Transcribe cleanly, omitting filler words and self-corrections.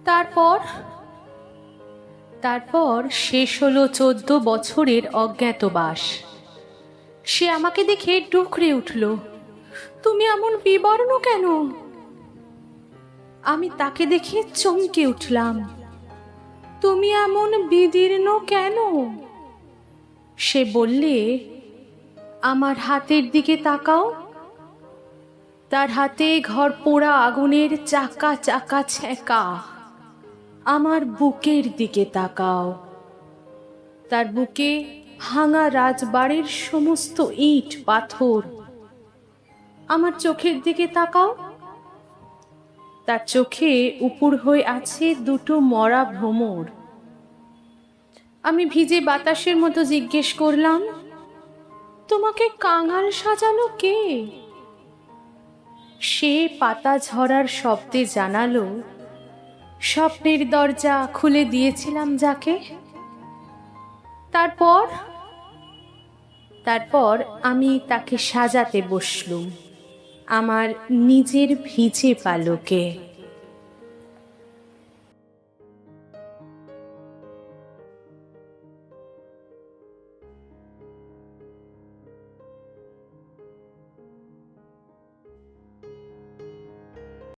তারপর তারপর শেষ হলো 14 বছরের অজ্ঞাতবাস। সে আমাকে দেখে ডুকরে উঠল, তুমি এমন বিবর্ণ কেন? আমি তাকে দেখে চমকে উঠলাম, তুমি এমন বিদীর্ণ কেন? সে বললে, আমার হাতের দিকে তাকাও। তার হাতে ঘর পোড়া আগুনের চাকা চাকা ছ্যাঁকা। আমার বুকের দিকে তাকাও। তার বুকে ভাঙা রাজবাড়ির সমস্ত ইট পাথর। আমার চোখের দিকে তাকাও। তার চোখে উপুড় হয়ে আছে দুটো মরা ভ্রমর। আমি ভিজে বাতাসের মতো জিজ্ঞেস করলাম, তোমাকে কাঙাল সাজালো কে? সে পাতা ঝরার শব্দে জানালো, স্বপ্নের দরজা খুলে দিয়েছিলাম যাকে। তারপর আমি তাকে সাজাতে বসলুম আমার নিজের ভিজে পালকে।